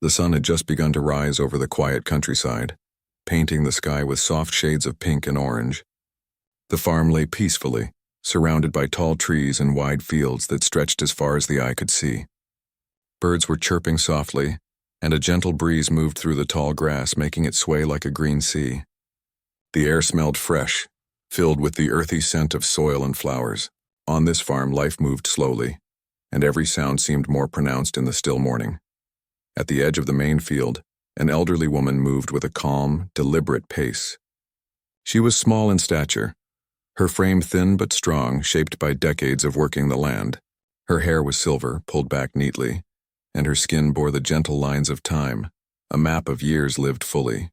The sun had just begun to rise over the quiet countryside, painting the sky with soft shades of pink and orange. The farm lay peacefully, surrounded by tall trees and wide fields that stretched as far as the eye could see. Birds were chirping softly, and a gentle breeze moved through the tall grass, making it sway like a green sea. The air smelled fresh, filled with the earthy scent of soil and flowers. On this farm, life moved slowly, and every sound seemed more pronounced in the still morning. At the edge of the main field, an elderly woman moved with a calm, deliberate pace. She was small in stature, her frame thin but strong, shaped by decades of working the land. Her hair was silver, pulled back neatly, and her skin bore the gentle lines of time, a map of years lived fully.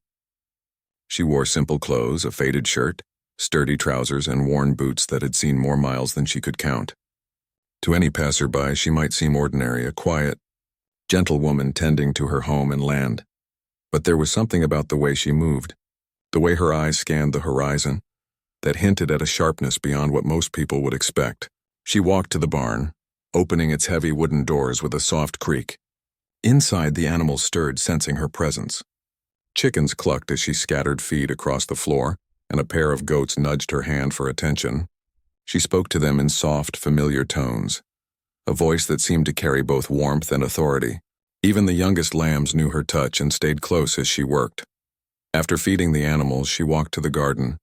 She wore simple clothes, a faded shirt, sturdy trousers, and worn boots that had seen more miles than she could count. To any passerby, she might seem ordinary, a quiet, gentle woman tending to her home and land. But there was something about the way she moved, the way her eyes scanned the horizon, that hinted at a sharpness beyond what most people would expect. She walked to the barn, opening its heavy wooden doors with a soft creak. Inside, the animals stirred, sensing her presence. Chickens clucked as she scattered feed across the floor, and a pair of goats nudged her hand for attention. She spoke to them in soft, familiar tones, a voice that seemed to carry both warmth and authority. Even the youngest lambs knew her touch and stayed close as she worked. After feeding the animals, she walked to the garden,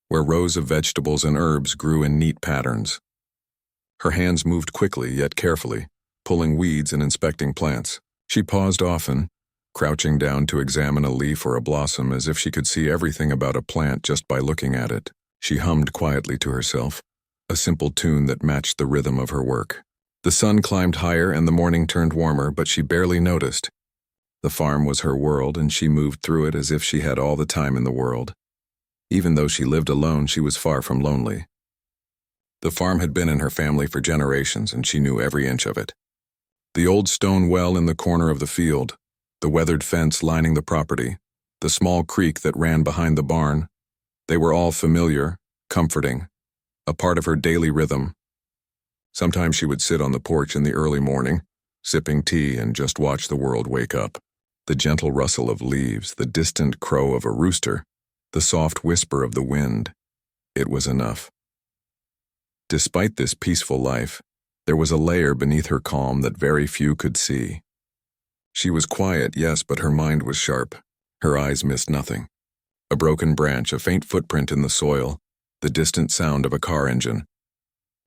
where rows of vegetables and herbs grew in neat patterns. Her hands moved quickly yet carefully, pulling weeds and inspecting plants. She paused often, crouching down to examine a leaf or a blossom as if she could see everything about a plant just by looking at it. She hummed quietly to herself, a simple tune that matched the rhythm of her work. The sun climbed higher and the morning turned warmer, but she barely noticed. The farm was her world, and she moved through it as if she had all the time in the world. Even though she lived alone, she was far from lonely. The farm had been in her family for generations, and she knew every inch of it. The old stone well in the corner of the field, the weathered fence lining the property, the small creek that ran behind the barn, they were all familiar, comforting, a part of her daily rhythm. Sometimes she would sit on the porch in the early morning, sipping tea, and just watch the world wake up. The gentle rustle of leaves, the distant crow of a rooster, the soft whisper of the wind. It was enough. Despite this peaceful life, there was a layer beneath her calm that very few could see. She was quiet, yes, but her mind was sharp. Her eyes missed nothing. A broken branch, a faint footprint in the soil, the distant sound of a car engine.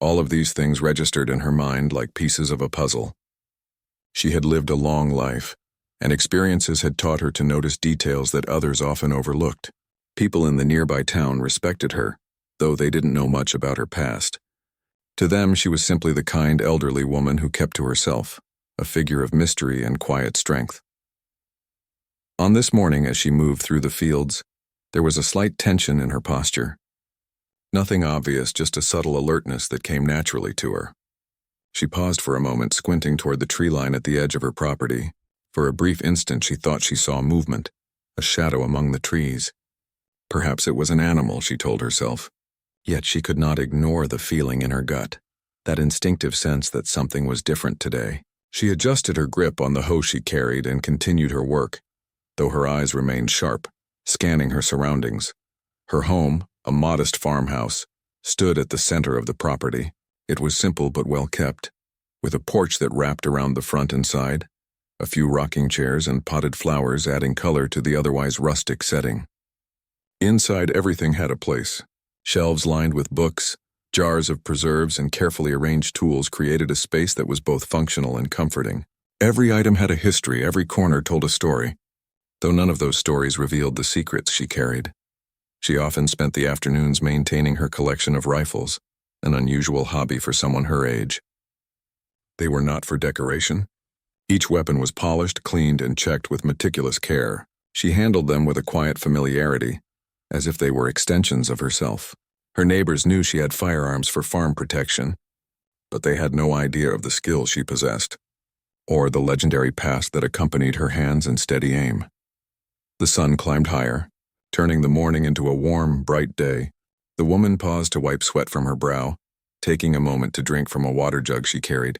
All of these things registered in her mind like pieces of a puzzle. She had lived a long life, and experiences had taught her to notice details that others often overlooked. People in the nearby town respected her, though they didn't know much about her past. To them, she was simply the kind elderly woman who kept to herself, a figure of mystery and quiet strength. On this morning, as she moved through the fields, there was a slight tension in her posture. Nothing obvious, just a subtle alertness that came naturally to her. She paused for a moment, squinting toward the tree line at the edge of her property. For a brief instant, she thought she saw movement, a shadow among the trees. Perhaps it was an animal, she told herself. Yet she could not ignore the feeling in her gut, that instinctive sense that something was different today. She adjusted her grip on the hoe she carried and continued her work, though her eyes remained sharp, scanning her surroundings. Her home, a modest farmhouse, stood at the center of the property. It was simple but well kept, with a porch that wrapped around the front and side, a few rocking chairs and potted flowers adding color to the otherwise rustic setting. Inside, everything had a place. Shelves lined with books, jars of preserves, and carefully arranged tools created a space that was both functional and comforting. Every item had a history, every corner told a story, though none of those stories revealed the secrets she carried. She often spent the afternoons maintaining her collection of rifles, an unusual hobby for someone her age. They were not for decoration. Each weapon was polished, cleaned, and checked with meticulous care. She handled them with a quiet familiarity, as if they were extensions of herself. Her neighbors knew she had firearms for farm protection, but they had no idea of the skill she possessed, or the legendary past that accompanied her hands and steady aim. The sun climbed higher, turning the morning into a warm, bright day. The woman paused to wipe sweat from her brow, taking a moment to drink from a water jug she carried.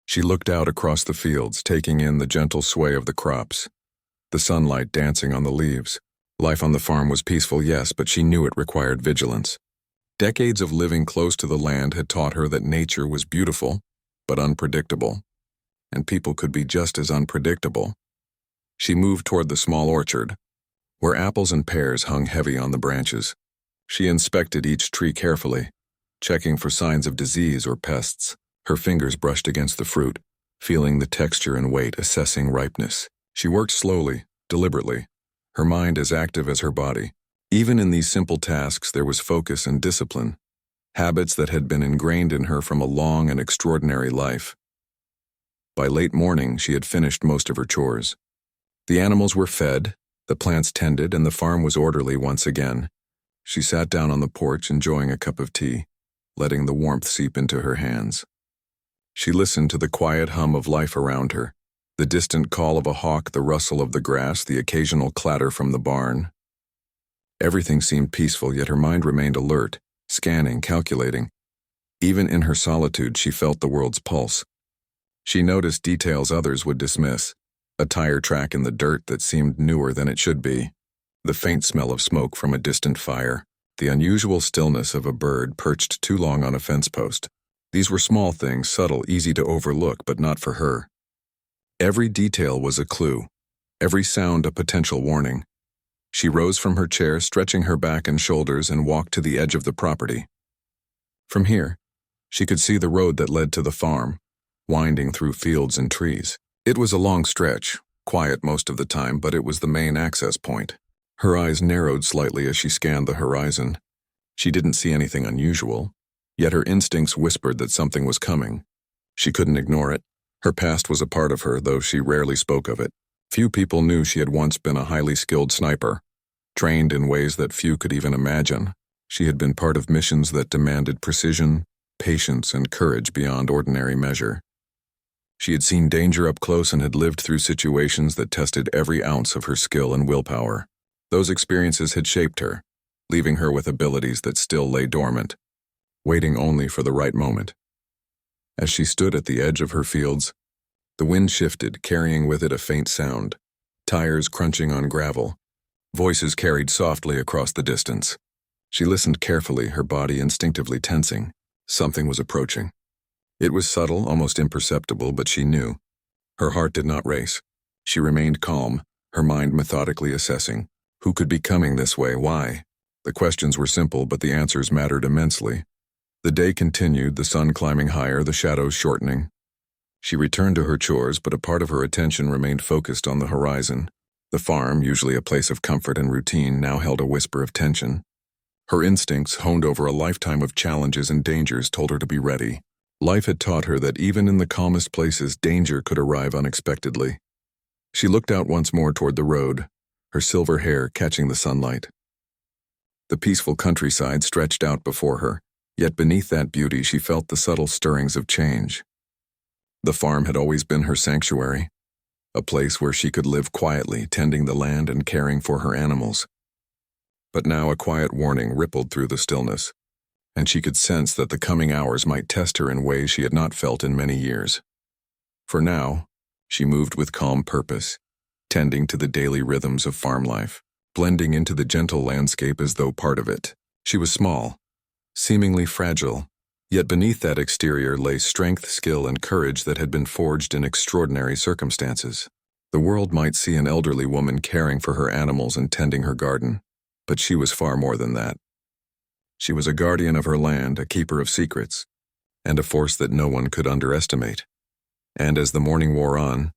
She looked out across the fields, taking in the gentle sway of the crops, the sunlight dancing on the leaves. Life on the farm was peaceful, yes, but she knew it required vigilance. Decades of living close to the land had taught her that nature was beautiful, but unpredictable, and people could be just as unpredictable. She moved toward the small orchard, where apples and pears hung heavy on the branches. She inspected each tree carefully, checking for signs of disease or pests. Her fingers brushed against the fruit, feeling the texture and weight, assessing ripeness. She worked slowly, deliberately, her mind as active as her body. Even in these simple tasks there was focus and discipline, habits that had been ingrained in her from a long and extraordinary life. By late morning she had finished most of her chores. The animals were fed, the plants tended, and the farm was orderly once again. She sat down on the porch, enjoying a cup of tea, letting the warmth seep into her hands. She listened to the quiet hum of life around her, the distant call of a hawk, the rustle of the grass, the occasional clatter from the barn. Everything seemed peaceful, yet her mind remained alert, scanning, calculating. Even in her solitude, she felt the world's pulse. She noticed details others would dismiss, a tire track in the dirt that seemed newer than it should be, the faint smell of smoke from a distant fire, the unusual stillness of a bird perched too long on a fence post. These were small things, subtle, easy to overlook, but not for her. Every detail was a clue, every sound a potential warning. She rose from her chair, stretching her back and shoulders, and walked to the edge of the property. From here, she could see the road that led to the farm, winding through fields and trees. It was a long stretch, quiet most of the time, but it was the main access point. Her eyes narrowed slightly as she scanned the horizon. She didn't see anything unusual, yet her instincts whispered that something was coming. She couldn't ignore it. Her past was a part of her, though she rarely spoke of it. Few people knew she had once been a highly skilled sniper, trained in ways that few could even imagine. She had been part of missions that demanded precision, patience, and courage beyond ordinary measure. She had seen danger up close and had lived through situations that tested every ounce of her skill and willpower. Those experiences had shaped her, leaving her with abilities that still lay dormant, waiting only for the right moment. As she stood at the edge of her fields, the wind shifted, carrying with it a faint sound, tires crunching on gravel, voices carried softly across the distance. She listened carefully, her body instinctively tensing. Something was approaching. It was subtle, almost imperceptible, but she knew. Her heart did not race. She remained calm, her mind methodically assessing. Who could be coming this way? Why? The questions were simple, but the answers mattered immensely. The day continued, the sun climbing higher, the shadows shortening. She returned to her chores, but a part of her attention remained focused on the horizon. The farm, usually a place of comfort and routine, now held a whisper of tension. Her instincts, honed over a lifetime of challenges and dangers, told her to be ready. Life had taught her that even in the calmest places, danger could arrive unexpectedly. She looked out once more toward the road, her silver hair catching the sunlight. The peaceful countryside stretched out before her, yet beneath that beauty she felt the subtle stirrings of change. The farm had always been her sanctuary, a place where she could live quietly, tending the land and caring for her animals. But now a quiet warning rippled through the stillness, and she could sense that the coming hours might test her in ways she had not felt in many years. For now, she moved with calm purpose, tending to the daily rhythms of farm life, blending into the gentle landscape as though part of it. She was small, seemingly fragile, yet beneath that exterior lay strength, skill, and courage that had been forged in extraordinary circumstances. The world might see an elderly woman caring for her animals and tending her garden, but she was far more than that. She was a guardian of her land, a keeper of secrets, and a force that no one could underestimate. And as the morning wore on,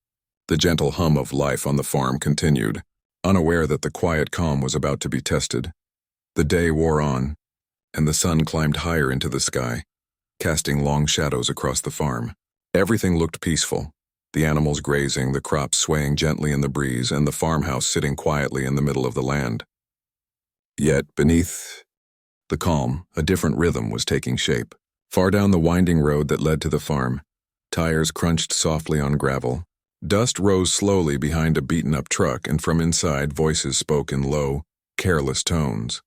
the gentle hum of life on the farm continued, unaware that the quiet calm was about to be tested. The day wore on, and the sun climbed higher into the sky, casting long shadows across the farm. Everything looked peaceful, the animals grazing, the crops swaying gently in the breeze, and the farmhouse sitting quietly in the middle of the land. Yet beneath the calm, a different rhythm was taking shape. Far down the winding road that led to the farm, tires crunched softly on gravel. Dust rose slowly behind a beaten-up truck, and from inside voices spoke in low, careless tones.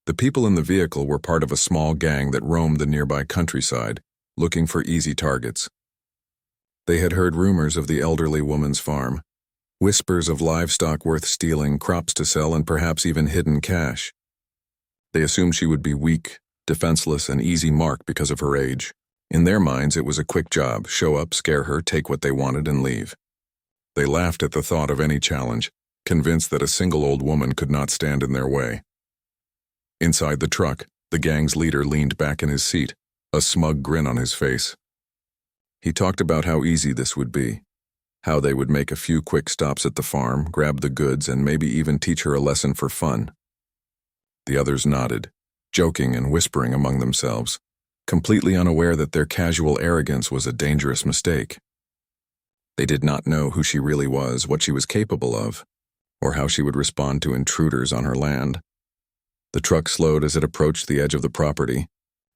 The people in the vehicle were part of a small gang that roamed the nearby countryside, looking for easy targets. They had heard rumors of the elderly woman's farm, whispers of livestock worth stealing, crops to sell, and perhaps even hidden cash. They assumed she would be weak, defenseless, and easy mark because of her age. In their minds, it was a quick job: show up, scare her, take what they wanted, and leave. They laughed at the thought of any challenge, convinced that a single old woman could not stand in their way. Inside the truck, the gang's leader leaned back in his seat, a smug grin on his face. He talked about how easy this would be, how they would make a few quick stops at the farm, grab the goods, and maybe even teach her a lesson for fun. The others nodded, joking and whispering among themselves, completely unaware that their casual arrogance was a dangerous mistake. They did not know who she really was, what she was capable of, or how she would respond to intruders on her land. The truck slowed as it approached the edge of the property,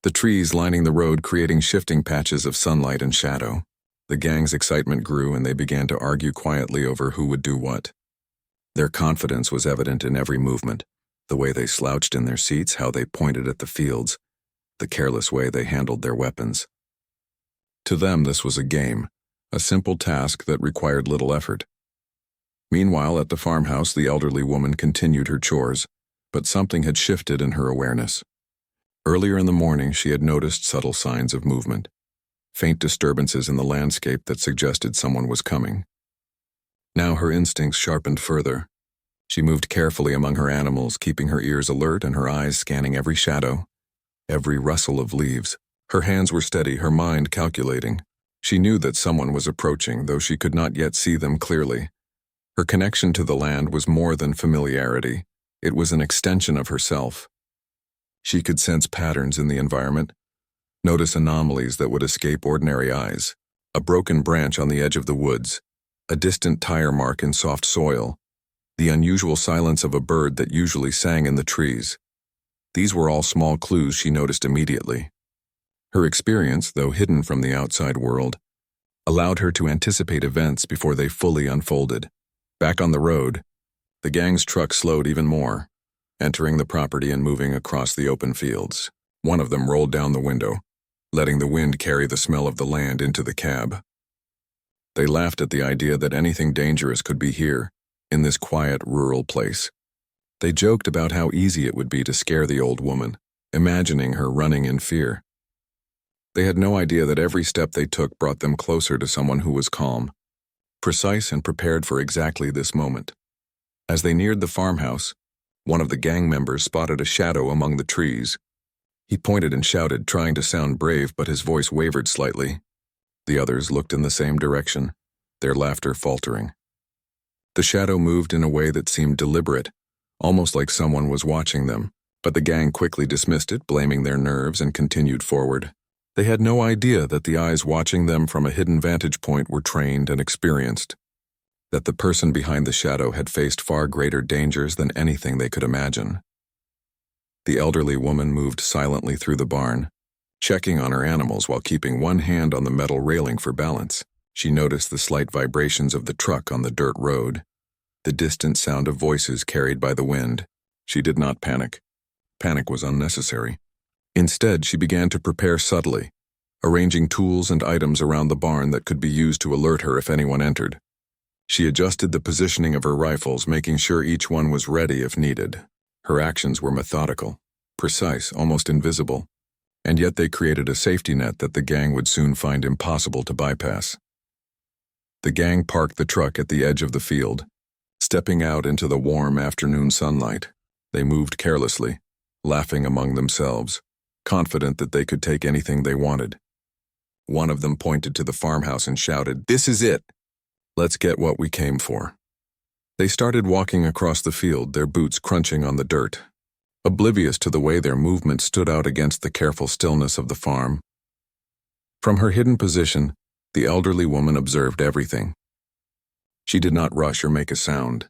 the trees lining the road creating shifting patches of sunlight and shadow. The gang's excitement grew, and they began to argue quietly over who would do what. Their confidence was evident in every movement, the way they slouched in their seats, how they pointed at the fields, the careless way they handled their weapons. To them, this was a game, a simple task that required little effort. Meanwhile, at the farmhouse, the elderly woman continued her chores, but something had shifted in her awareness. Earlier in the morning, she had noticed subtle signs of movement, faint disturbances in the landscape that suggested someone was coming. Now her instincts sharpened further. She moved carefully among her animals, keeping her ears alert and her eyes scanning every shadow, every rustle of leaves. Her hands were steady, her mind calculating. She knew that someone was approaching, though she could not yet see them clearly. Her connection to the land was more than familiarity. It was an extension of herself. She could sense patterns in the environment, notice anomalies that would escape ordinary eyes. A broken branch on the edge of the woods, a distant tire mark in soft soil, the unusual silence of a bird that usually sang in the trees. These were all small clues she noticed immediately. Her experience, though hidden from the outside world, allowed her to anticipate events before they fully unfolded. Back on the road, the gang's truck slowed even more, entering the property and moving across the open fields. One of them rolled down the window, letting the wind carry the smell of the land into the cab. They laughed at the idea that anything dangerous could be here, in this quiet rural place. They joked about how easy it would be to scare the old woman, imagining her running in fear. They had no idea that every step they took brought them closer to someone who was calm, precise, and prepared for exactly this moment. As they neared the farmhouse, one of the gang members spotted a shadow among the trees. He pointed and shouted, trying to sound brave, but his voice wavered slightly. The others looked in the same direction, their laughter faltering. The shadow moved in a way that seemed deliberate, almost like someone was watching them, but the gang quickly dismissed it, blaming their nerves, and continued forward. They had no idea that the eyes watching them from a hidden vantage point were trained and experienced, that the person behind the shadow had faced far greater dangers than anything they could imagine. The elderly woman moved silently through the barn, checking on her animals while keeping one hand on the metal railing for balance. She noticed the slight vibrations of the truck on the dirt road, the distant sound of voices carried by the wind. She did not panic. Panic was unnecessary. Instead, she began to prepare subtly, arranging tools and items around the barn that could be used to alert her if anyone entered. She adjusted the positioning of her rifles, making sure each one was ready if needed. Her actions were methodical, precise, almost invisible, and yet they created a safety net that the gang would soon find impossible to bypass. The gang parked the truck at the edge of the field. Stepping out into the warm afternoon sunlight, they moved carelessly, laughing among themselves, confident that they could take anything they wanted. One of them pointed to the farmhouse and shouted, "This is it! Let's get what we came for." They started walking across the field, their boots crunching on the dirt, oblivious to the way their movement stood out against the careful stillness of the farm. From her hidden position, the elderly woman observed everything. She did not rush or make a sound.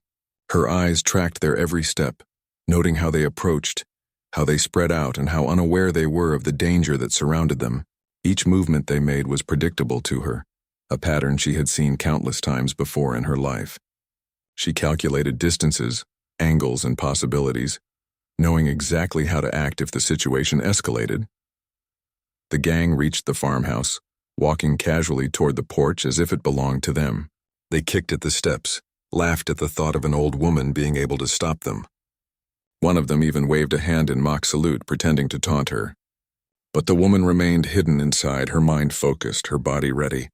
Her eyes tracked their every step, noting how they approached, how they spread out, and how unaware they were of the danger that surrounded them. Each movement they made was predictable to her, a pattern she had seen countless times before in her life. She calculated distances, angles, and possibilities, knowing exactly how to act if the situation escalated. The gang reached the farmhouse, walking casually toward the porch as if it belonged to them. They kicked at the steps, laughed at the thought of an old woman being able to stop them. One of them even waved a hand in mock salute, pretending to taunt her. But the woman remained hidden inside, her mind focused, her body ready.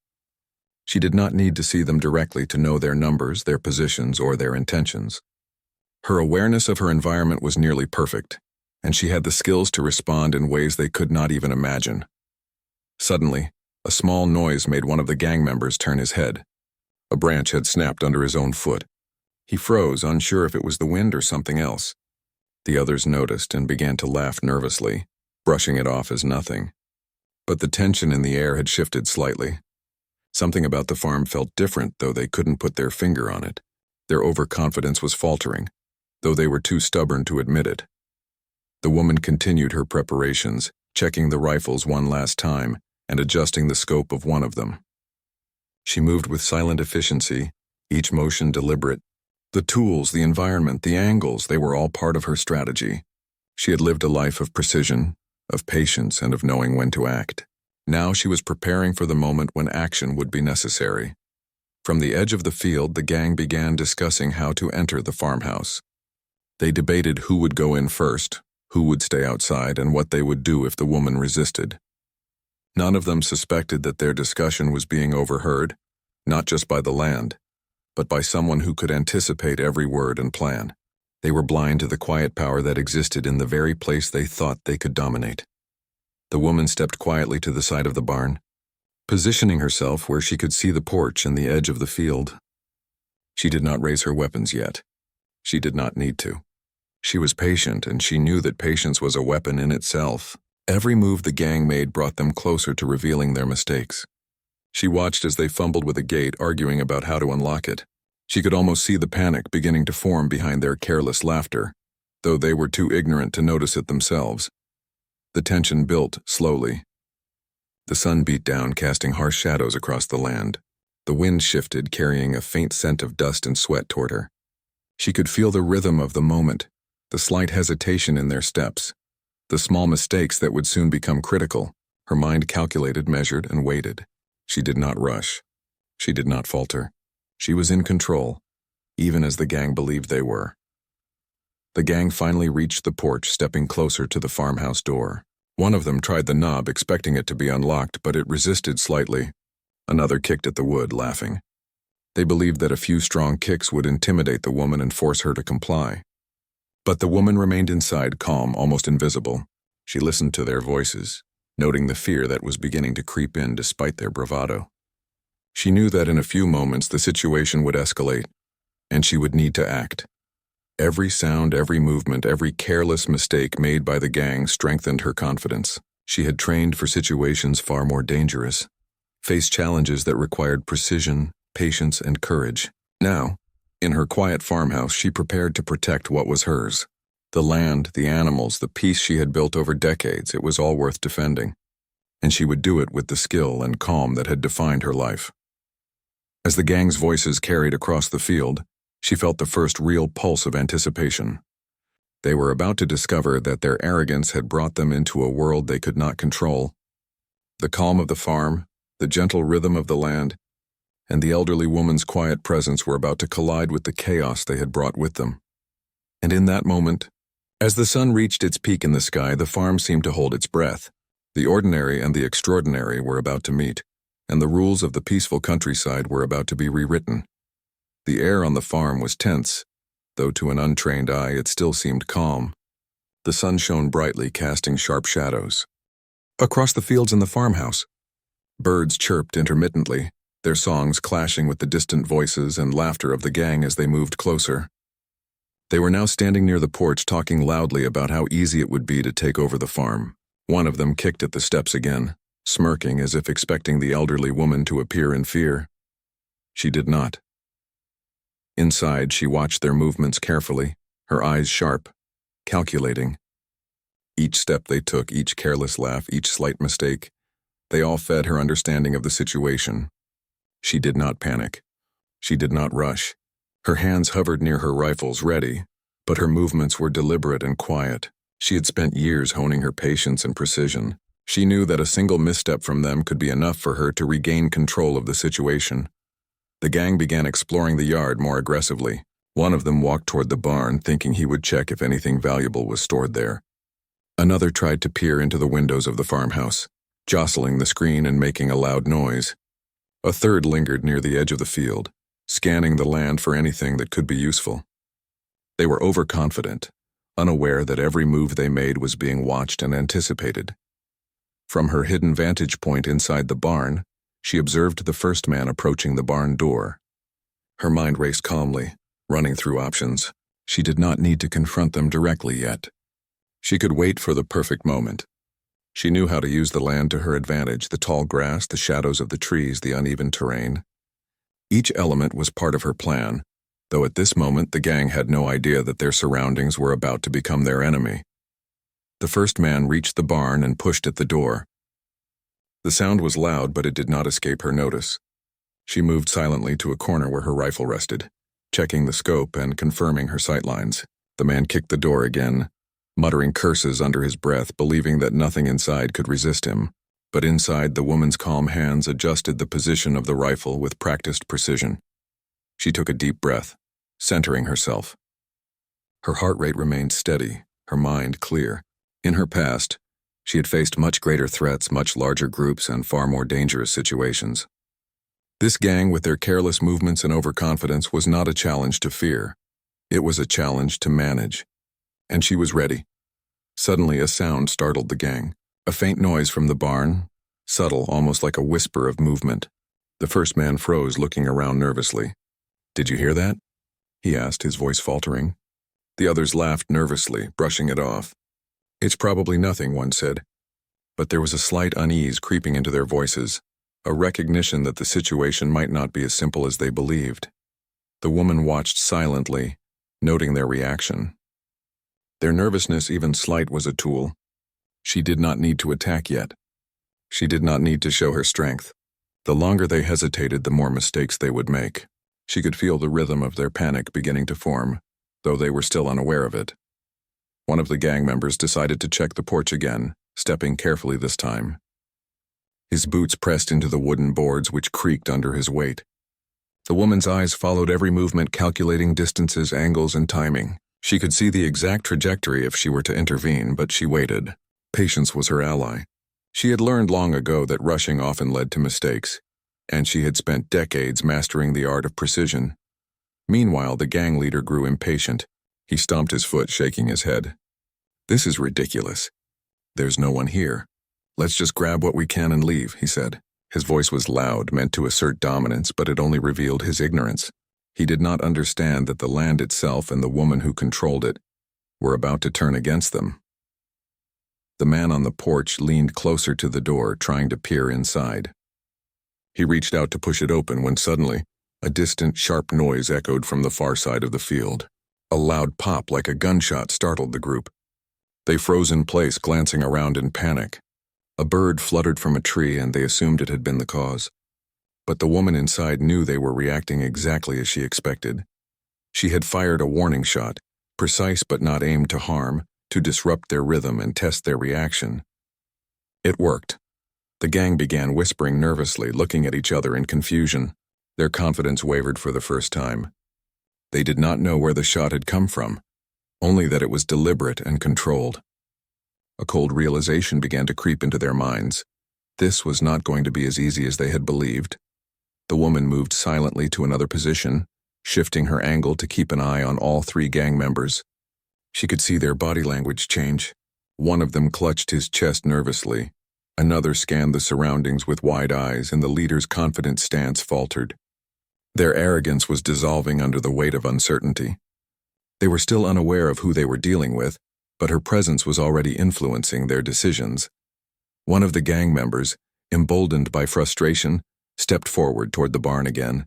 She did not need to see them directly to know their numbers, their positions, or their intentions. Her awareness of her environment was nearly perfect, and she had the skills to respond in ways they could not even imagine. Suddenly, a small noise made one of the gang members turn his head. A branch had snapped under his own foot. He froze, unsure if it was the wind or something else. The others noticed and began to laugh nervously, brushing it off as nothing. But the tension in the air had shifted slightly. Something about the farm felt different, though they couldn't put their finger on it. Their overconfidence was faltering, though they were too stubborn to admit it. The woman continued her preparations, checking the rifles one last time and adjusting the scope of one of them. She moved with silent efficiency, each motion deliberate. The tools, the environment, the angles, they were all part of her strategy. She had lived a life of precision, of patience, and of knowing when to act. Now she was preparing for the moment when action would be necessary. From the edge of the field, the gang began discussing how to enter the farmhouse. They debated who would go in first, who would stay outside, and what they would do if the woman resisted. None of them suspected that their discussion was being overheard, not just by the land, but by someone who could anticipate every word and plan. They were blind to the quiet power that existed in the very place they thought they could dominate. The woman stepped quietly to the side of the barn, positioning herself where she could see the porch and the edge of the field. She did not raise her weapons yet. She did not need to. She was patient, and she knew that patience was a weapon in itself. Every move the gang made brought them closer to revealing their mistakes. She watched as they fumbled with a gate, arguing about how to unlock it. She could almost see the panic beginning to form behind their careless laughter, though they were too ignorant to notice it themselves. The tension built slowly. The sun beat down, casting harsh shadows across the land. The wind shifted, carrying a faint scent of dust and sweat toward her. She could feel the rhythm of the moment, the slight hesitation in their steps, the small mistakes that would soon become critical. Her mind calculated, measured, and waited. She did not rush. She did not falter. She was in control, even as the gang believed they were. The gang finally reached the porch, stepping closer to the farmhouse door. One of them tried the knob, expecting it to be unlocked, but it resisted slightly. Another kicked at the wood, laughing. They believed that a few strong kicks would intimidate the woman and force her to comply. But the woman remained inside, calm, almost invisible. She listened to their voices, noting the fear that was beginning to creep in despite their bravado. She knew that in a few moments the situation would escalate, and she would need to act. Every sound, every movement, every careless mistake made by the gang strengthened her confidence. She had trained for situations far more dangerous, faced challenges that required precision, patience, and courage. Now, in her quiet farmhouse, she prepared to protect what was hers. The land, the animals, the peace she had built over decades, it was all worth defending. And she would do it with the skill and calm that had defined her life. As the gang's voices carried across the field, she felt the first real pulse of anticipation. They were about to discover that their arrogance had brought them into a world they could not control. The calm of the farm, the gentle rhythm of the land, and the elderly woman's quiet presence were about to collide with the chaos they had brought with them. And in that moment, as the sun reached its peak in the sky, the farm seemed to hold its breath. The ordinary and the extraordinary were about to meet, and the rules of the peaceful countryside were about to be rewritten. The air on the farm was tense, though to an untrained eye it still seemed calm. The sun shone brightly, casting sharp shadows. Across the fields in the farmhouse, birds chirped intermittently, their songs clashing with the distant voices and laughter of the gang as they moved closer. They were now standing near the porch, talking loudly about how easy it would be to take over the farm. One of them kicked at the steps again, smirking as if expecting the elderly woman to appear in fear. She did not. Inside, she watched their movements carefully, her eyes sharp, calculating. Each step they took, each careless laugh, each slight mistake, they all fed her understanding of the situation. She did not panic. She did not rush. Her hands hovered near her rifles, ready, but her movements were deliberate and quiet. She had spent years honing her patience and precision. She knew that a single misstep from them could be enough for her to regain control of the situation. The gang began exploring the yard more aggressively. One of them walked toward the barn, thinking he would check if anything valuable was stored there. Another tried to peer into the windows of the farmhouse, jostling the screen and making a loud noise. A third lingered near the edge of the field, scanning the land for anything that could be useful. They were overconfident, unaware that every move they made was being watched and anticipated. From her hidden vantage point inside the barn, she observed the first man approaching the barn door. Her mind raced calmly, running through options. She did not need to confront them directly yet. She could wait for the perfect moment. She knew how to use the land to her advantage, the tall grass, the shadows of the trees, the uneven terrain. Each element was part of her plan, though at this moment the gang had no idea that their surroundings were about to become their enemy. The first man reached the barn and pushed at the door. The sound was loud, but it did not escape her notice. She moved silently to a corner where her rifle rested, checking the scope and confirming her sightlines. The man kicked the door again, muttering curses under his breath, believing that nothing inside could resist him. But inside, the woman's calm hands adjusted the position of the rifle with practiced precision. She took a deep breath, centering herself. Her heart rate remained steady, her mind clear. In her past, she had faced much greater threats, much larger groups, and far more dangerous situations. This gang, with their careless movements and overconfidence, was not a challenge to fear. It was a challenge to manage. And she was ready. Suddenly, a sound startled the gang. A faint noise from the barn, subtle, almost like a whisper of movement. The first man froze, looking around nervously. "Did you hear that?" he asked, his voice faltering. The others laughed nervously, brushing it off. "It's probably nothing," one said. But there was a slight unease creeping into their voices, a recognition that the situation might not be as simple as they believed. The woman watched silently, noting their reaction. Their nervousness, even slight, was a tool. She did not need to attack yet. She did not need to show her strength. The longer they hesitated, the more mistakes they would make. She could feel the rhythm of their panic beginning to form, though they were still unaware of it. One of the gang members decided to check the porch again, stepping carefully this time. His boots pressed into the wooden boards, which creaked under his weight. The woman's eyes followed every movement, calculating distances, angles, and timing. She could see the exact trajectory if she were to intervene, but she waited. Patience was her ally. She had learned long ago that rushing often led to mistakes, and she had spent decades mastering the art of precision. Meanwhile, the gang leader grew impatient. He stomped his foot, shaking his head. "This is ridiculous. There's no one here. Let's just grab what we can and leave," he said. His voice was loud, meant to assert dominance, but it only revealed his ignorance. He did not understand that the land itself and the woman who controlled it were about to turn against them. The man on the porch leaned closer to the door, trying to peer inside. He reached out to push it open when suddenly, a distant, sharp noise echoed from the far side of the field. A loud pop like a gunshot startled the group. They froze in place, glancing around in panic. A bird fluttered from a tree, and they assumed it had been the cause. But the woman inside knew they were reacting exactly as she expected. She had fired a warning shot, precise but not aimed to harm, to disrupt their rhythm and test their reaction. It worked. The gang began whispering nervously, looking at each other in confusion. Their confidence wavered for the first time. They did not know where the shot had come from, only that it was deliberate and controlled. A cold realization began to creep into their minds. This was not going to be as easy as they had believed. The woman moved silently to another position, shifting her angle to keep an eye on all three gang members. She could see their body language change. One of them clutched his chest nervously. Another scanned the surroundings with wide eyes, and the leader's confident stance faltered. Their arrogance was dissolving under the weight of uncertainty. They were still unaware of who they were dealing with, but her presence was already influencing their decisions. One of the gang members, emboldened by frustration, stepped forward toward the barn again.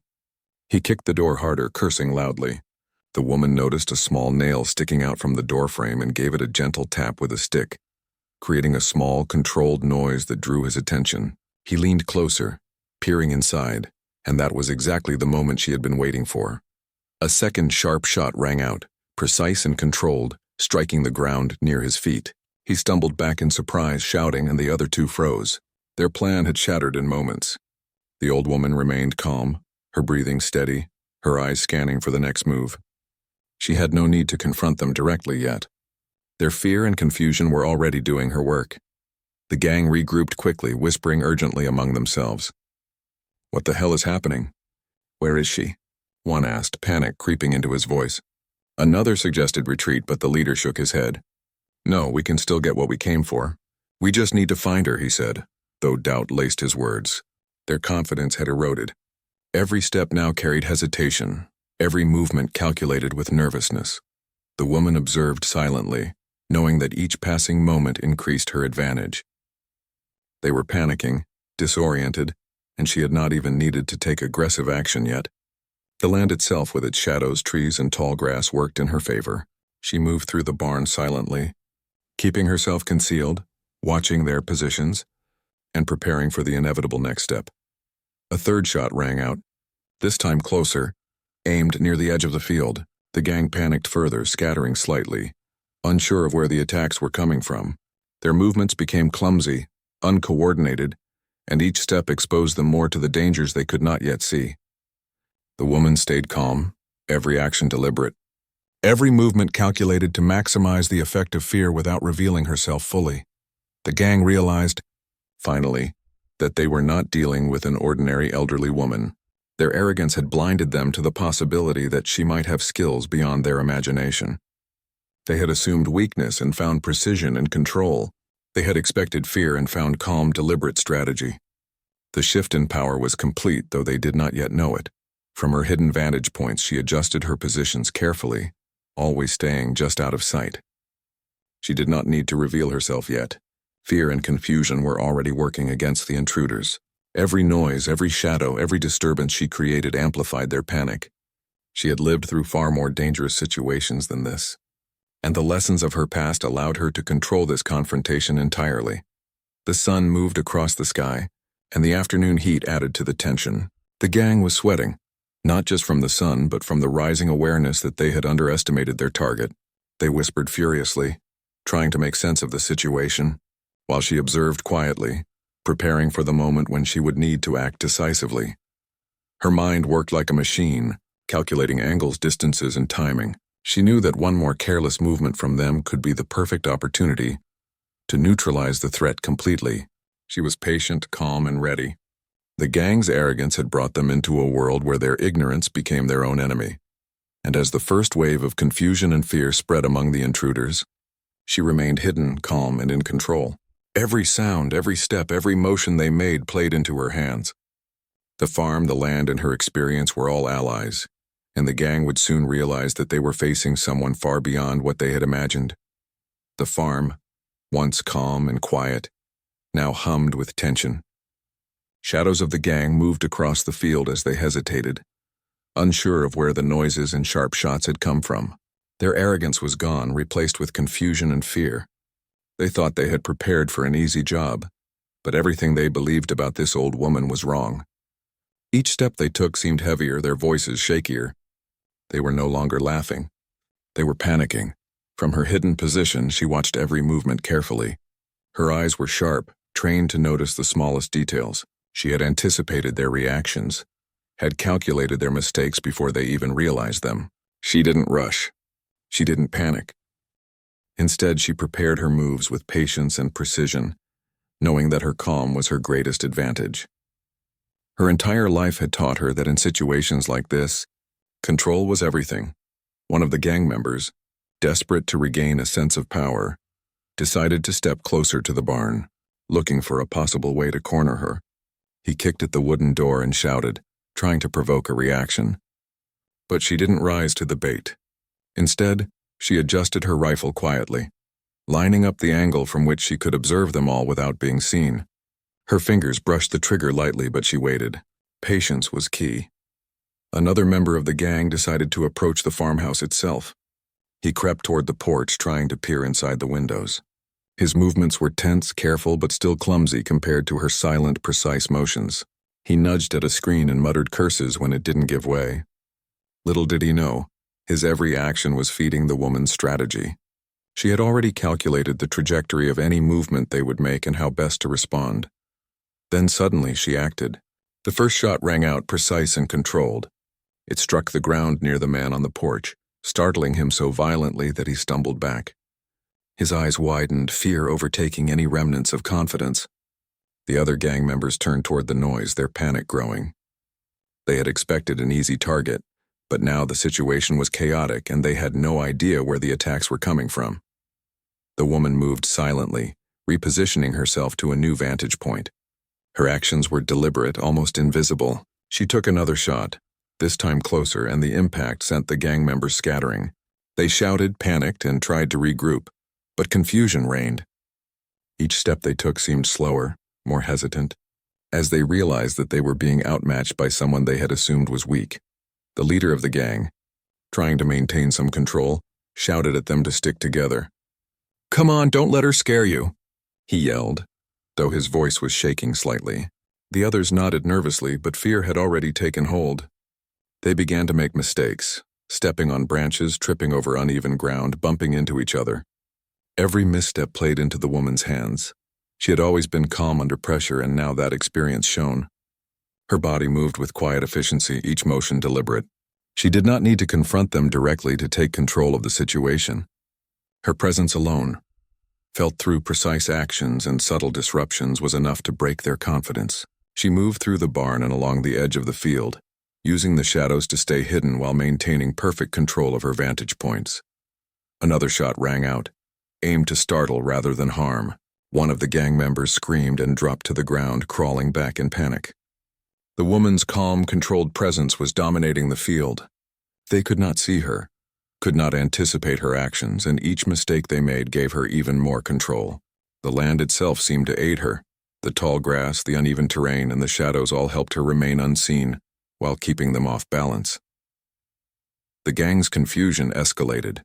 He kicked the door harder, cursing loudly. The woman noticed a small nail sticking out from the doorframe and gave it a gentle tap with a stick, creating a small, controlled noise that drew his attention. He leaned closer, peering inside, and that was exactly the moment she had been waiting for. A second sharp shot rang out, precise and controlled, striking the ground near his feet. He stumbled back in surprise, shouting, and the other two froze. Their plan had shattered in moments. The old woman remained calm, her breathing steady, her eyes scanning for the next move. She had no need to confront them directly yet. Their fear and confusion were already doing her work. The gang regrouped quickly, whispering urgently among themselves. "What the hell is happening? Where is she?" one asked, panic creeping into his voice. Another suggested retreat, but the leader shook his head. "No, we can still get what we came for. We just need to find her," he said, though doubt laced his words. Their confidence had eroded. Every step now carried hesitation, every movement calculated with nervousness. The woman observed silently, knowing that each passing moment increased her advantage. They were panicking, disoriented, and she had not even needed to take aggressive action yet. The land itself, with its shadows, trees, and tall grass, worked in her favor. She moved through the barn silently, keeping herself concealed, watching their positions, and preparing for the inevitable next step. A third shot rang out, this time closer, aimed near the edge of the field. The gang panicked further, scattering slightly, unsure of where the attacks were coming from. Their movements became clumsy, uncoordinated, and each step exposed them more to the dangers they could not yet see. The woman stayed calm, every action deliberate, every movement calculated to maximize the effect of fear without revealing herself fully. The gang realized, finally, that they were not dealing with an ordinary elderly woman. Their arrogance had blinded them to the possibility that she might have skills beyond their imagination. They had assumed weakness and found precision and control. They had expected fear and found calm, deliberate strategy. The shift in power was complete, though they did not yet know it. From her hidden vantage points, she adjusted her positions carefully, always staying just out of sight. She did not need to reveal herself yet. Fear and confusion were already working against the intruders. Every noise, every shadow, every disturbance she created amplified their panic. She had lived through far more dangerous situations than this, and the lessons of her past allowed her to control this confrontation entirely. The sun moved across the sky, and the afternoon heat added to the tension. The gang was sweating, not just from the sun, but from the rising awareness that they had underestimated their target. They whispered furiously, trying to make sense of the situation, while she observed quietly, preparing for the moment when she would need to act decisively. Her mind worked like a machine, calculating angles, distances, and timing. She knew that one more careless movement from them could be the perfect opportunity to neutralize the threat completely. She was patient, calm, and ready. The gang's arrogance had brought them into a world where their ignorance became their own enemy. And as the first wave of confusion and fear spread among the intruders, she remained hidden, calm, and in control. Every sound, every step, every motion they made played into her hands. The farm, the land, and her experience were all allies, and the gang would soon realize that they were facing someone far beyond what they had imagined. The farm, once calm and quiet, now hummed with tension. Shadows of the gang moved across the field as they hesitated, unsure of where the noises and sharp shots had come from. Their arrogance was gone, replaced with confusion and fear. They thought they had prepared for an easy job, but everything they believed about this old woman was wrong. Each step they took seemed heavier, their voices shakier. They were no longer laughing. They were panicking. From her hidden position, she watched every movement carefully. Her eyes were sharp, trained to notice the smallest details. She had anticipated their reactions, had calculated their mistakes before they even realized them. She didn't rush. She didn't panic. Instead, she prepared her moves with patience and precision, knowing that her calm was her greatest advantage. Her entire life had taught her that in situations like this, control was everything. One of the gang members, desperate to regain a sense of power, decided to step closer to the barn, looking for a possible way to corner her. He kicked at the wooden door and shouted, trying to provoke a reaction. But she didn't rise to the bait. Instead, she adjusted her rifle quietly, lining up the angle from which she could observe them all without being seen. Her fingers brushed the trigger lightly, but she waited. Patience was key. Another member of the gang decided to approach the farmhouse itself. He crept toward the porch, trying to peer inside the windows. His movements were tense, careful, but still clumsy compared to her silent, precise motions. He nudged at a screen and muttered curses when it didn't give way. Little did he know, his every action was feeding the woman's strategy. She had already calculated the trajectory of any movement they would make and how best to respond. Then suddenly she acted. The first shot rang out precise and controlled. It struck the ground near the man on the porch, startling him so violently that he stumbled back. His eyes widened, fear overtaking any remnants of confidence. The other gang members turned toward the noise, their panic growing. They had expected an easy target, but now the situation was chaotic and they had no idea where the attacks were coming from. The woman moved silently, repositioning herself to a new vantage point. Her actions were deliberate, almost invisible. She took another shot, this time closer, and the impact sent the gang members scattering. They shouted, panicked, and tried to regroup, but confusion reigned. Each step they took seemed slower, more hesitant, as they realized that they were being outmatched by someone they had assumed was weak. The leader of the gang, trying to maintain some control, shouted at them to stick together. "Come on, don't let her scare you," he yelled, though his voice was shaking slightly. The others nodded nervously, but fear had already taken hold. They began to make mistakes, stepping on branches, tripping over uneven ground, bumping into each other. Every misstep played into the woman's hands. She had always been calm under pressure, and now that experience shone. Her body moved with quiet efficiency, each motion deliberate. She did not need to confront them directly to take control of the situation. Her presence alone, felt through precise actions and subtle disruptions, was enough to break their confidence. She moved through the barn and along the edge of the field, using the shadows to stay hidden while maintaining perfect control of her vantage points. Another shot rang out, aimed to startle rather than harm. One of the gang members screamed and dropped to the ground, crawling back in panic. The woman's calm, controlled presence was dominating the field. They could not see her, could not anticipate her actions, and each mistake they made gave her even more control. The land itself seemed to aid her. The tall grass, the uneven terrain, and the shadows all helped her remain unseen, while keeping them off balance. The gang's confusion escalated.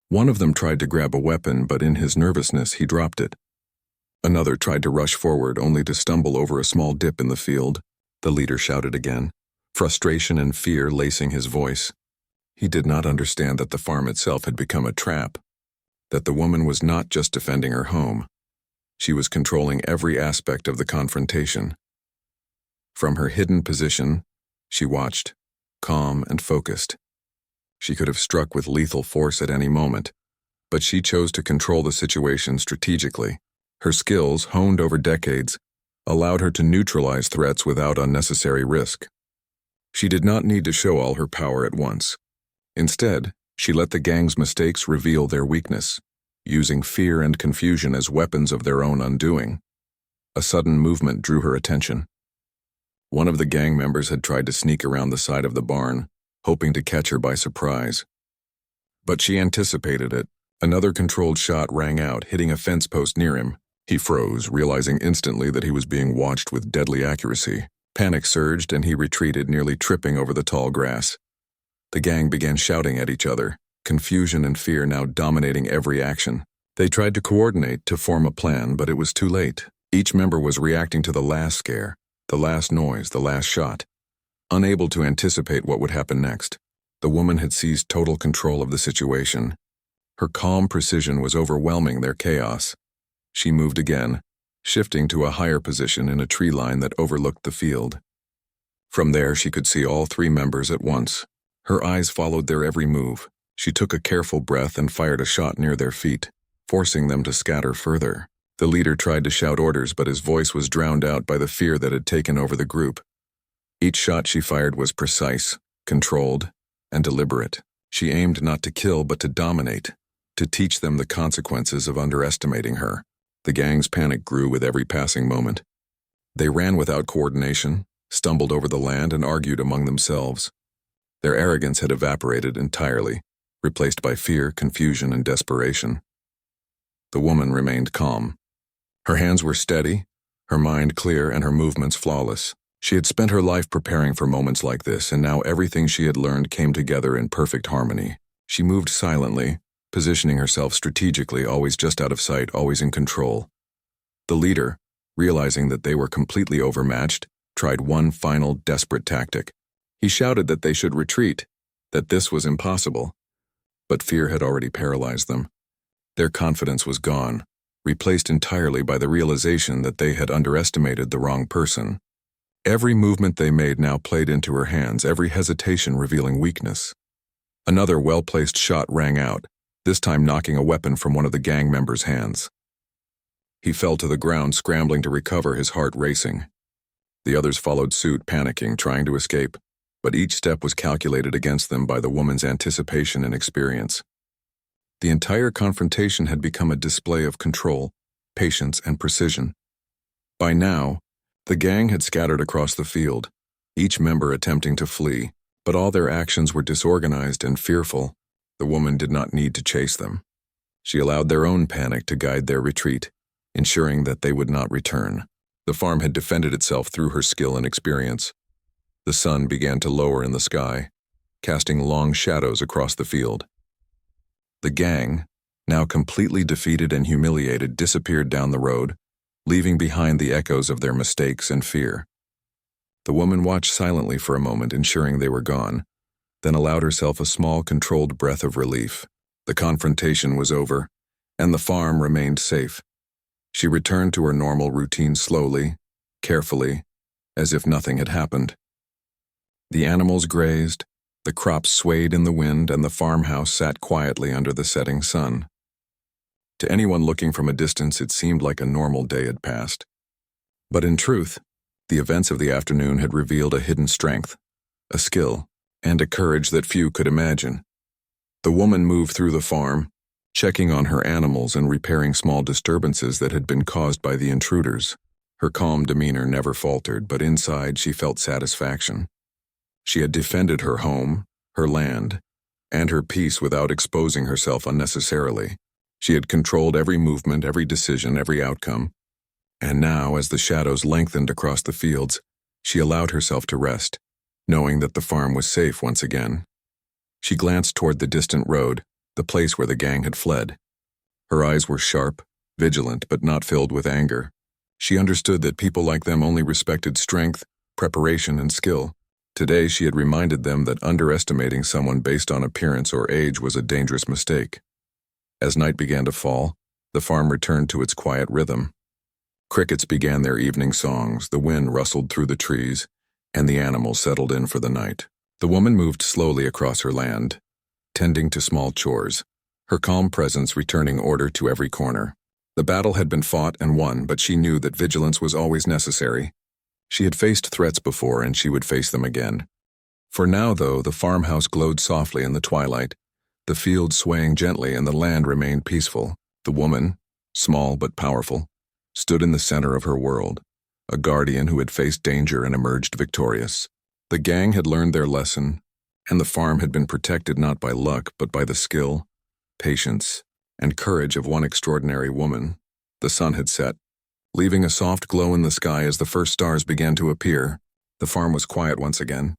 One of them tried to grab a weapon, but in his nervousness he dropped it. Another tried to rush forward, only to stumble over a small dip in the field. The leader shouted again, frustration and fear lacing his voice. He did not understand that the farm itself had become a trap, that the woman was not just defending her home. She was controlling every aspect of the confrontation. From her hidden position, she watched, calm and focused. She could have struck with lethal force at any moment, but she chose to control the situation strategically. Her skills, honed over decades, allowed her to neutralize threats without unnecessary risk. She did not need to show all her power at once. Instead, she let the gang's mistakes reveal their weakness, using fear and confusion as weapons of their own undoing. A sudden movement drew her attention. One of the gang members had tried to sneak around the side of the barn, hoping to catch her by surprise. But she anticipated it. Another controlled shot rang out, hitting a fence post near him. He froze, realizing instantly that he was being watched with deadly accuracy. Panic surged and he retreated, nearly tripping over the tall grass. The gang began shouting at each other, confusion and fear now dominating every action. They tried to coordinate, to form a plan, but it was too late. Each member was reacting to the last scare, the last noise, the last shot, unable to anticipate what would happen next. The woman had seized total control of the situation. Her calm precision was overwhelming their chaos. She moved again, shifting to a higher position in a tree line that overlooked the field. From there, she could see all three members at once. Her eyes followed their every move. She took a careful breath and fired a shot near their feet, forcing them to scatter further. The leader tried to shout orders, but his voice was drowned out by the fear that had taken over the group. Each shot she fired was precise, controlled, and deliberate. She aimed not to kill, but to dominate, to teach them the consequences of underestimating her. The gang's panic grew with every passing moment. They ran without coordination, stumbled over the land, and argued among themselves. Their arrogance had evaporated entirely, replaced by fear, confusion, and desperation. The woman remained calm. Her hands were steady, her mind clear, and her movements flawless. She had spent her life preparing for moments like this, and now everything she had learned came together in perfect harmony. She moved silently, positioning herself strategically, always just out of sight, always in control. The leader, realizing that they were completely overmatched, tried one final desperate tactic. He shouted that they should retreat, that this was impossible. But fear had already paralyzed them. Their confidence was gone, replaced entirely by the realization that they had underestimated the wrong person. Every movement they made now played into her hands, every hesitation revealing weakness. Another well-placed shot rang out, this time knocking a weapon from one of the gang members' hands. He fell to the ground, scrambling to recover, his heart racing. The others followed suit, panicking, trying to escape, but each step was calculated against them by the woman's anticipation and experience. The entire confrontation had become a display of control, patience, and precision. By now, the gang had scattered across the field, each member attempting to flee, but all their actions were disorganized and fearful. The woman did not need to chase them. She allowed their own panic to guide their retreat, ensuring that they would not return. The farm had defended itself through her skill and experience. The sun began to lower in the sky, casting long shadows across the field. The gang, now completely defeated and humiliated, disappeared down the road, leaving behind the echoes of their mistakes and fear. The woman watched silently for a moment, ensuring they were gone, then allowed herself a small, controlled breath of relief. The confrontation was over, and the farm remained safe. She returned to her normal routine slowly, carefully, as if nothing had happened. The animals grazed, the crops swayed in the wind, and the farmhouse sat quietly under the setting sun. To anyone looking from a distance, it seemed like a normal day had passed. But in truth, the events of the afternoon had revealed a hidden strength, a skill, and a courage that few could imagine. The woman moved through the farm, checking on her animals and repairing small disturbances that had been caused by the intruders. Her calm demeanor never faltered, but inside she felt satisfaction. She had defended her home, her land, and her peace without exposing herself unnecessarily. She had controlled every movement, every decision, every outcome. And now, as the shadows lengthened across the fields, she allowed herself to rest, knowing that the farm was safe once again. She glanced toward the distant road, the place where the gang had fled. Her eyes were sharp, vigilant, but not filled with anger. She understood that people like them only respected strength, preparation, and skill. Today she had reminded them that underestimating someone based on appearance or age was a dangerous mistake. As night began to fall, the farm returned to its quiet rhythm. Crickets began their evening songs, the wind rustled through the trees, and the animals settled in for the night. The woman moved slowly across her land, tending to small chores, her calm presence returning order to every corner. The battle had been fought and won, but she knew that vigilance was always necessary. She had faced threats before, and she would face them again. For now, though, the farmhouse glowed softly in the twilight, the field swaying gently and the land remained peaceful. The woman, small but powerful, stood in the center of her world, a guardian who had faced danger and emerged victorious. The gang had learned their lesson, and the farm had been protected not by luck but by the skill, patience, and courage of one extraordinary woman. The sun had set, leaving a soft glow in the sky as the first stars began to appear. The farm was quiet once again.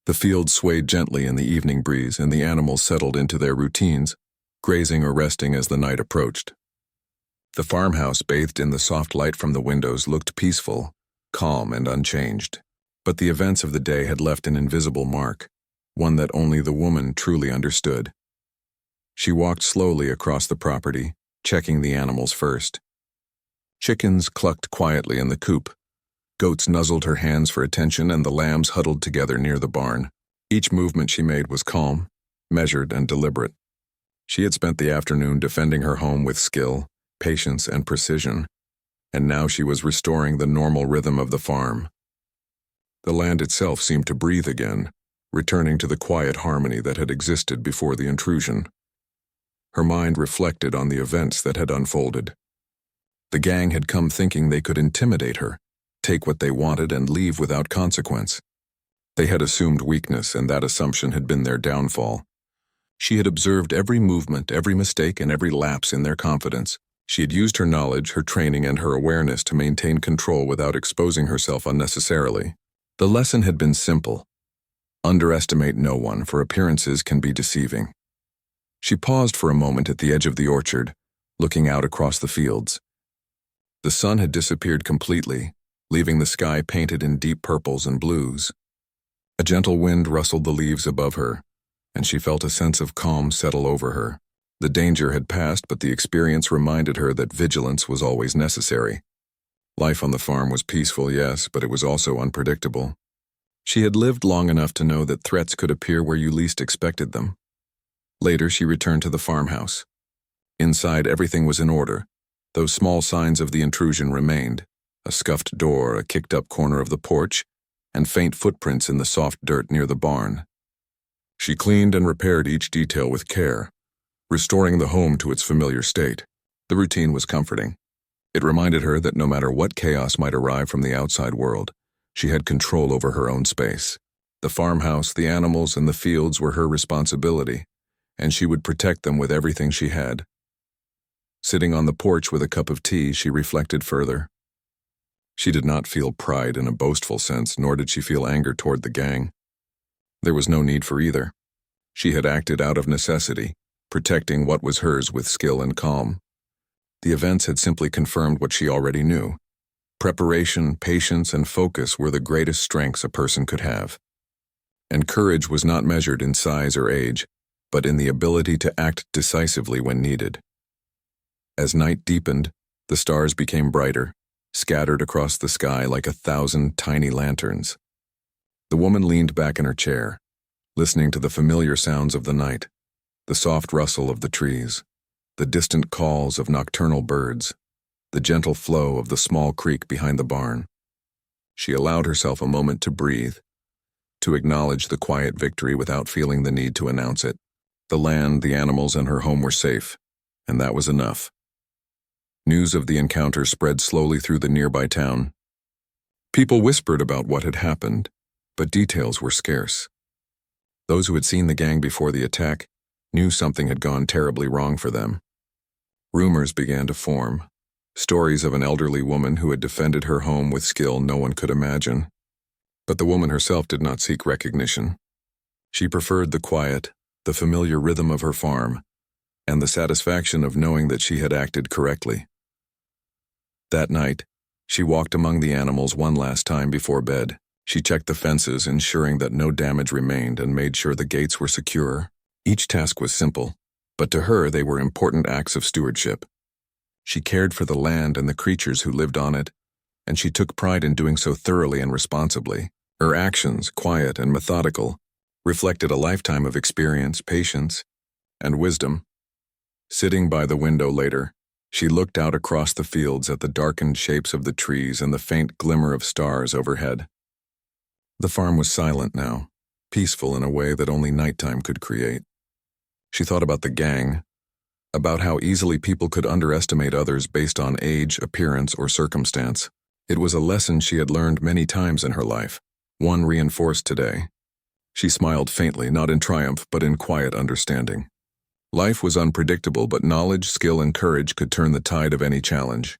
The fields swayed gently in the evening breeze, and the animals settled into their routines, grazing or resting as the night approached. The farmhouse, bathed in the soft light from the windows, looked peaceful, calm, and unchanged. But the events of the day had left an invisible mark, one that only the woman truly understood. She walked slowly across the property, checking the animals first. Chickens clucked quietly in the coop. Goats nuzzled her hands for attention, and the lambs huddled together near the barn. Each movement she made was calm, measured, and deliberate. She had spent the afternoon defending her home with skill, patience, and precision, and now she was restoring the normal rhythm of the farm. The land itself seemed to breathe again, returning to the quiet harmony that had existed before the intrusion. Her mind reflected on the events that had unfolded. The gang had come thinking they could intimidate her, take what they wanted, and leave without consequence. They had assumed weakness, and that assumption had been their downfall. She had observed every movement, every mistake, and every lapse in their confidence. She had used her knowledge, her training, and her awareness to maintain control without exposing herself unnecessarily. The lesson had been simple. Underestimate no one, for appearances can be deceiving. She paused for a moment at the edge of the orchard, looking out across the fields. The sun had disappeared completely, leaving the sky painted in deep purples and blues. A gentle wind rustled the leaves above her, and she felt a sense of calm settle over her. The danger had passed, but the experience reminded her that vigilance was always necessary. Life on the farm was peaceful, yes, but it was also unpredictable. She had lived long enough to know that threats could appear where you least expected them. Later, she returned to the farmhouse. Inside, everything was in order, though small signs of the intrusion remained: a scuffed door, a kicked-up corner of the porch, and faint footprints in the soft dirt near the barn. She cleaned and repaired each detail with care, restoring the home to its familiar state. The routine was comforting. It reminded her that no matter what chaos might arrive from the outside world, she had control over her own space. The farmhouse, the animals, and the fields were her responsibility, and she would protect them with everything she had. Sitting on the porch with a cup of tea, she reflected further. She did not feel pride in a boastful sense, nor did she feel anger toward the gang. There was no need for either. She had acted out of necessity, protecting what was hers with skill and calm. The events had simply confirmed what she already knew. Preparation, patience, and focus were the greatest strengths a person could have. And courage was not measured in size or age, but in the ability to act decisively when needed. As night deepened, the stars became brighter, scattered across the sky like 1,000 tiny lanterns. The woman leaned back in her chair, listening to the familiar sounds of the night, the soft rustle of the trees, the distant calls of nocturnal birds, the gentle flow of the small creek behind the barn. She allowed herself a moment to breathe, to acknowledge the quiet victory without feeling the need to announce it. The land, the animals, and her home were safe, and that was enough. News of the encounter spread slowly through the nearby town. People whispered about what had happened, but details were scarce. Those who had seen the gang before the attack knew something had gone terribly wrong for them. Rumors began to form, stories of an elderly woman who had defended her home with skill no one could imagine. But the woman herself did not seek recognition. She preferred the quiet, the familiar rhythm of her farm, and the satisfaction of knowing that she had acted correctly. That night, she walked among the animals one last time before bed. She checked the fences, ensuring that no damage remained, and made sure the gates were secure. Each task was simple, but to her they were important acts of stewardship. She cared for the land and the creatures who lived on it, and she took pride in doing so thoroughly and responsibly. Her actions, quiet and methodical, reflected a lifetime of experience, patience, and wisdom. Sitting by the window later, she looked out across the fields at the darkened shapes of the trees and the faint glimmer of stars overhead. The farm was silent now, peaceful in a way that only nighttime could create. She thought about the gang, about how easily people could underestimate others based on age, appearance, or circumstance. It was a lesson she had learned many times in her life, one reinforced today. She smiled faintly, not in triumph, but in quiet understanding. Life was unpredictable, but knowledge, skill, and courage could turn the tide of any challenge.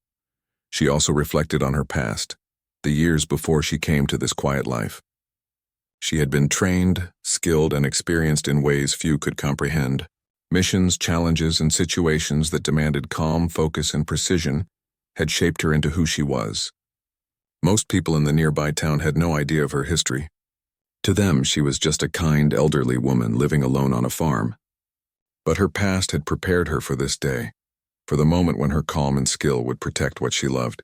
She also reflected on her past, the years before she came to this quiet life. She had been trained, skilled, and experienced in ways few could comprehend. Missions, challenges, and situations that demanded calm, focus, and precision had shaped her into who she was. Most people in the nearby town had no idea of her history. To them, she was just a kind, elderly woman living alone on a farm. But her past had prepared her for this day, for the moment when her calm and skill would protect what she loved.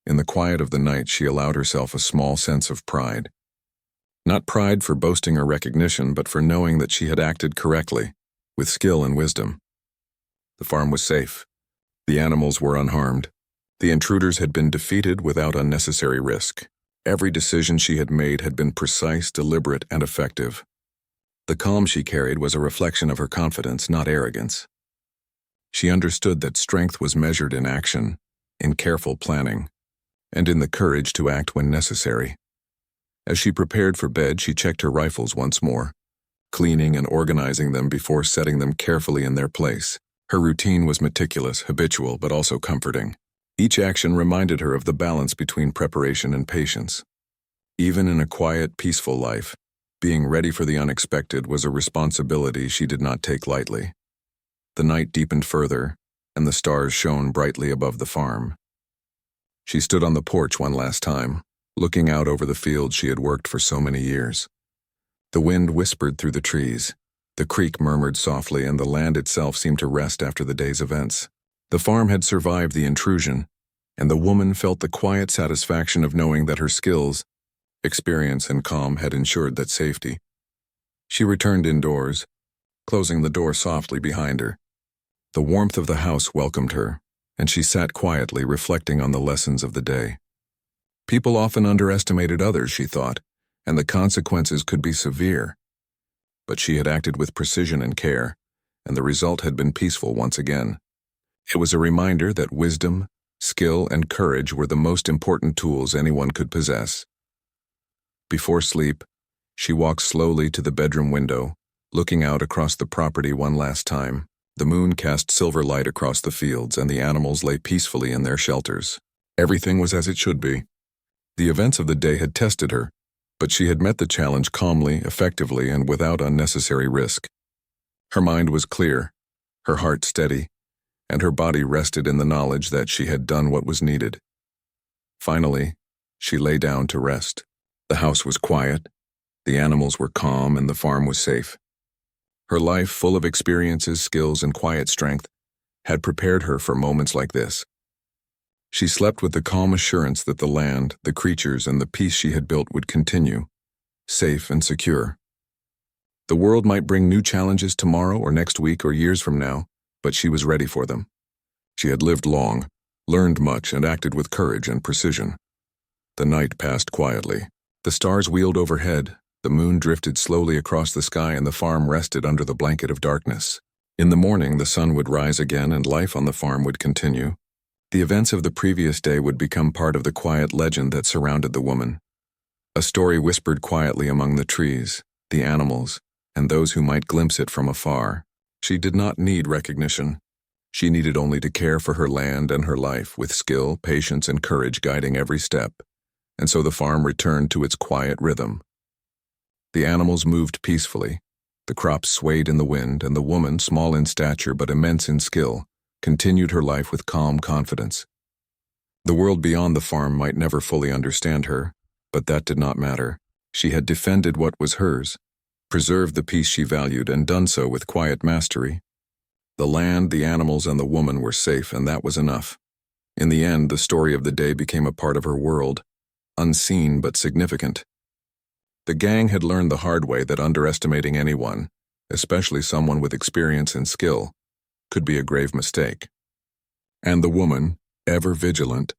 In the quiet of the night, she allowed herself a small sense of pride. Not pride for boasting or recognition, but for knowing that she had acted correctly, with skill and wisdom. The farm was safe. The animals were unharmed. The intruders had been defeated without unnecessary risk. Every decision she had made had been precise, deliberate, and effective. The calm she carried was a reflection of her confidence, not arrogance. She understood that strength was measured in action, in careful planning, and in the courage to act when necessary. As she prepared for bed, she checked her rifles once more, cleaning and organizing them before setting them carefully in their place. Her routine was meticulous, habitual, but also comforting. Each action reminded her of the balance between preparation and patience. Even in a quiet, peaceful life, being ready for the unexpected was a responsibility she did not take lightly. The night deepened further, and the stars shone brightly above the farm. She stood on the porch one last time, looking out over the fields she had worked for so many years. The wind whispered through the trees, The creek murmured softly, and the land itself seemed to rest after the day's events. The farm had survived the intrusion, and the woman felt the quiet satisfaction of knowing that her skills, experience, and calm had ensured that safety. She returned indoors, closing the door softly behind her. The warmth of the house welcomed her, and she sat quietly reflecting on the lessons of the day. People often underestimated others, she thought, and the consequences could be severe. But she had acted with precision and care, and the result had been peaceful once again. It was a reminder that wisdom, skill, and courage were the most important tools anyone could possess. Before sleep, she walked slowly to the bedroom window, looking out across the property one last time. The moon cast silver light across the fields, and the animals lay peacefully in their shelters. Everything was as it should be. The events of the day had tested her, but she had met the challenge calmly, effectively, and without unnecessary risk. Her mind was clear, her heart steady, and her body rested in the knowledge that she had done what was needed. Finally, she lay down to rest. The house was quiet, the animals were calm, and the farm was safe. Her life, full of experiences, skills, and quiet strength, had prepared her for moments like this. She slept with the calm assurance that the land, the creatures, and the peace she had built would continue, safe and secure. The world might bring new challenges tomorrow or next week or years from now, but she was ready for them. She had lived long, learned much, and acted with courage and precision. The night passed quietly. The stars wheeled overhead, the moon drifted slowly across the sky, and the farm rested under the blanket of darkness. In the morning, the sun would rise again, and life on the farm would continue. The events of the previous day would become part of the quiet legend that surrounded the woman. A story whispered quietly among the trees, the animals, and those who might glimpse it from afar. She did not need recognition. She needed only to care for her land and her life, with skill, patience, and courage guiding every step. And so the farm returned to its quiet rhythm. The animals moved peacefully, the crops swayed in the wind, and the woman, small in stature but immense in skill, continued her life with calm confidence. The world beyond the farm might never fully understand her, but that did not matter. She had defended what was hers, preserved the peace she valued, and done so with quiet mastery. The land, the animals, and the woman were safe, and that was enough. In the end, the story of the day became a part of her world, unseen but significant. The gang had learned the hard way that underestimating anyone, especially someone with experience and skill, could be a grave mistake. And the woman, ever vigilant,